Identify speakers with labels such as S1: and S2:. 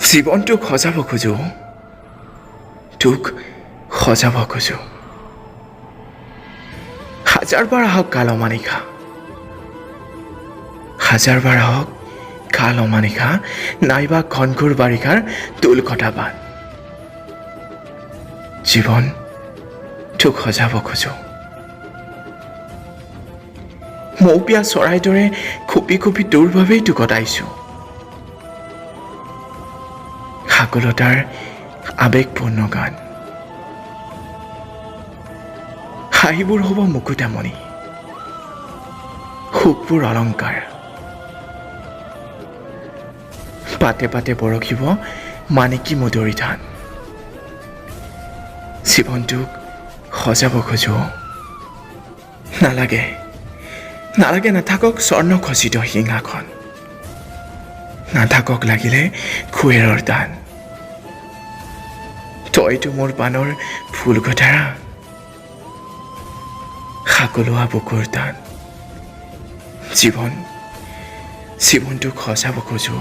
S1: জীৱনটোক সজাব খোজো, তোক সজাব খোজো। হাজাৰবাৰ আহক কাল অমানিশা, হাজাৰবাৰ আহক কাল অমানিশা, নাইবা ঘনঘোৰ বাৰিষাৰ টোল কটা বান। জীৱন তোক সজাব খোজো। মৌপিয়া চৰাইৰ দৰে খুপি খুপি তোৰ বাবেই তোক কটাইছো। শাকুলতাৰ আৱেগপূৰ্ণ গান, হাঁহিবোৰ হ'ব মুকুতামণি, সুখবোৰ অলংকাৰ। পাতে পাতে বৰশিব মানিকী মধুৰী ধান। জীৱনটোক সজাব খোজো। নালাগে নালাগে, নাথাকক স্বৰ্ণ খচিত সিংহাখন, নাথাকক লাগিলে খুৱেৰৰ দান। তইতো মোৰ পানৰ ফুল গঠাৰা, শাকলোৱা বুকুৰ টান। জীৱনটোক সজাব খোজো।